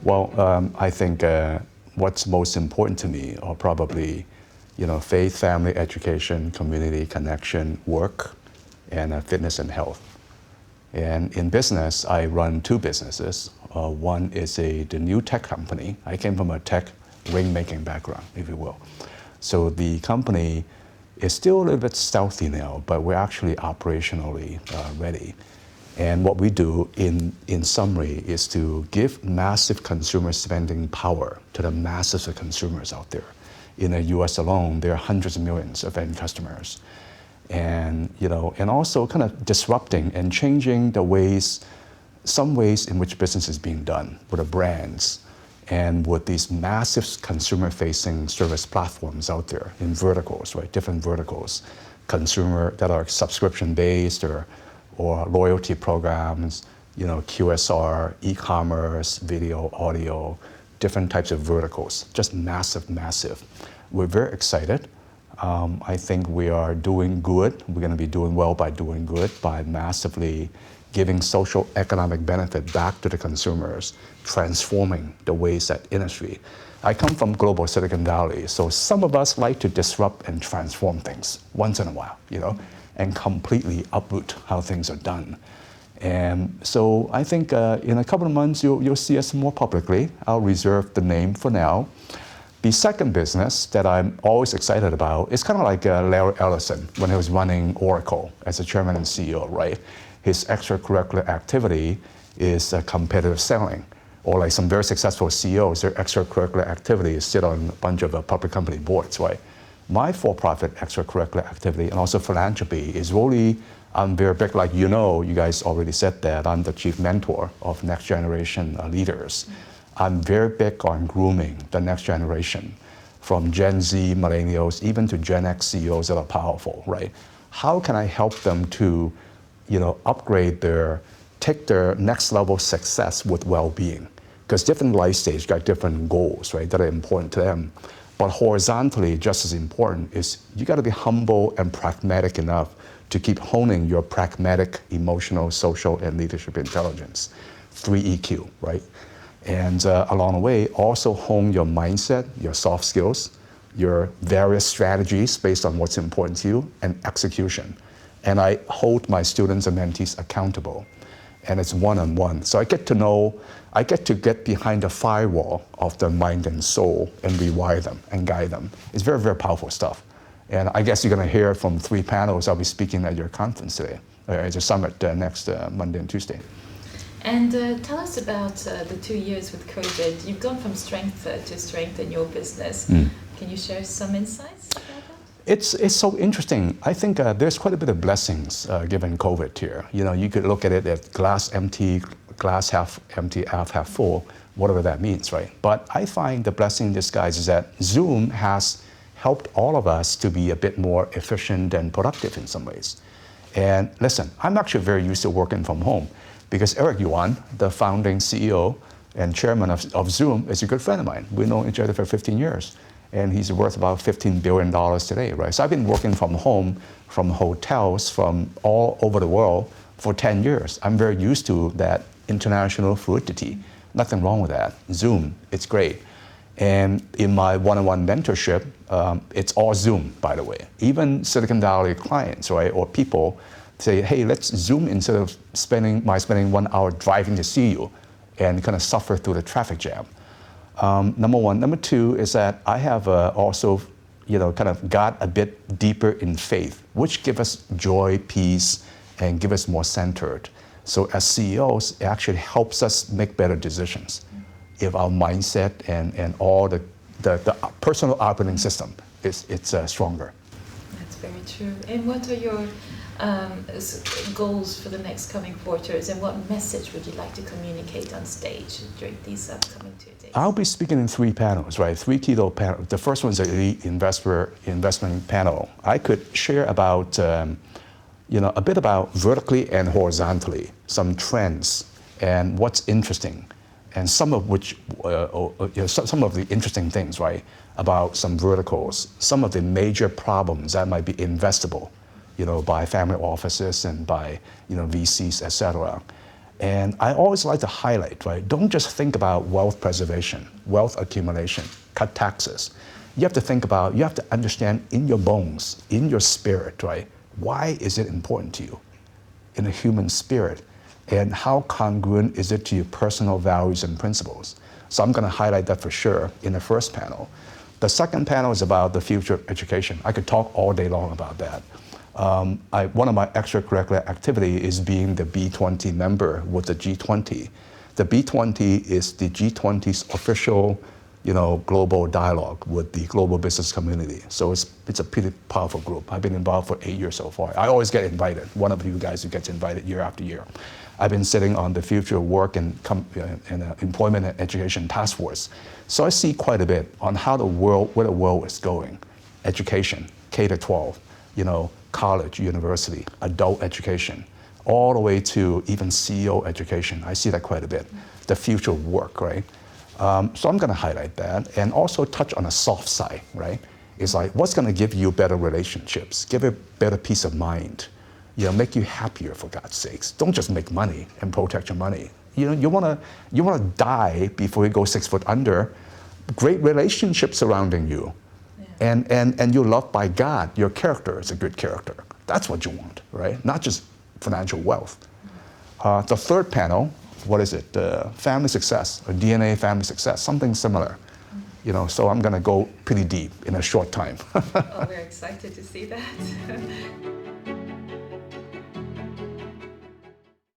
Well, I think what's most important to me are probably, faith, family, education, community, connection, work, and fitness and health. And in business, I run two businesses. One is the new tech company. I came from a tech ring-making background, if you will. So the company is still a little bit stealthy now, but we're actually operationally ready. And what we do in summary is to give massive consumer spending power to the masses of consumers out there. In the US alone, there are hundreds of millions of end customers. And, and also kind of disrupting and changing the ways, some ways in which business is being done with the brands and with these massive consumer-facing service platforms out there in verticals, right? Different verticals, consumer that are subscription-based or loyalty programs, QSR, e-commerce, video, audio, different types of verticals, just massive. We're very excited. I think we are doing good. We're going to be doing well by doing good, by massively giving social economic benefit back to the consumers, transforming the ways that industry. I come from global Silicon Valley, so some of us like to disrupt and transform things once in a while, and completely uproot how things are done. And so I think in a couple of months, you'll see us more publicly. I'll reserve the name for now. The second business that I'm always excited about is kind of like Larry Ellison when he was running Oracle as a chairman and CEO, right? His extracurricular activity is competitive selling. Or like some very successful CEOs, their extracurricular activity is sit on a bunch of public company boards, right? My for-profit extracurricular activity and also philanthropy is really, I'm very big, like you guys already said that, I'm the chief mentor of next generation leaders. I'm very big on grooming the next generation, from Gen Z, millennials, even to Gen X CEOs that are powerful, right? How can I help them to, upgrade take their next level success with well-being? Because different life stages got different goals, right, that are important to them. But horizontally, just as important is you got to be humble and pragmatic enough to keep honing your pragmatic, emotional, social, and leadership intelligence. 3EQ, right? And along the way, also hone your mindset, your soft skills, your various strategies based on what's important to you, and execution. And I hold my students and mentees accountable. And it's one-on-one. So I get to get behind the firewall of their mind and soul and rewire them and guide them. It's very, very powerful stuff. And I guess you're going to hear from 3 panels. I'll be speaking at your conference today, at your summit next Monday and Tuesday. And tell us about the 2 years with COVID. You've gone from strength to strength in your business. Can you share some insights about that? It's so interesting. I think there's quite a bit of blessings given COVID here. You could look at it as glass empty, glass half empty, half full, whatever that means, right? But I find the blessing in disguise is that Zoom has helped all of us to be a bit more efficient and productive in some ways. And listen, I'm actually very used to working from home because Eric Yuan, the founding CEO and chairman of Zoom, is a good friend of mine. We've known each other for 15 years. And he's worth about $15 billion today, right? So I've been working from home, from hotels, from all over the world for 10 years. I'm very used to that international fluidity. Nothing wrong with that. Zoom, it's great. And in my one-on-one mentorship, it's all Zoom, by the way. Even Silicon Valley clients, right, or people say, hey, let's Zoom instead of spending 1 hour driving to see you and kind of suffer through the traffic jam. Number one. Number two is that I have also, kind of got a bit deeper in faith, which give us joy, peace, and give us more centered. So as CEOs, it actually helps us make better decisions if our mindset and all the personal operating system it's stronger. That's very true. And what are your goals for the next coming quarters, and what message would you like to communicate on stage during these upcoming 2 days? I'll be speaking in 3 panels, right? 3 keynote panels. The first one's an elite investment panel. I could share about, a bit about vertically and horizontally, some trends and what's interesting, and some of which, some of the interesting things, right, about some verticals, some of the major problems that might be investable, by family offices and by, VCs, et cetera. And I always like to highlight, right? Don't just think about wealth preservation, wealth accumulation, cut taxes. You have to think about, you have to understand in your bones, in your spirit, right? Why is it important to you in a human spirit? And how congruent is it to your personal values and principles? So I'm going to highlight that for sure in the first panel. The second panel is about the future of education. I could talk all day long about that. One of my extracurricular activity is being the B20 member with the G20. The B20 is the G20's official, global dialogue with the global business community. So it's a pretty powerful group. I've been involved for 8 years so far. I always get invited. One of you guys who gets invited year after year. I've been sitting on the future work and employment and education task force. So I see quite a bit on where the world is going. Education, K to 12, college, university, adult education, all the way to even CEO education. I see that quite a bit. The future of work, right? So I'm going to highlight that and also touch on a soft side, right? It's like, what's going to give you better relationships, give you better peace of mind, make you happier, for God's sakes. Don't just make money and protect your money. You want to die before you go 6 foot under. Great relationships surrounding you. Yeah. And you're loved by God. Your character is a good character. That's what you want, right? Not just financial wealth. The third panel, what is it? Family success, or DNA family success, something similar. So I'm going to go pretty deep in a short time. Oh, we're excited to see that.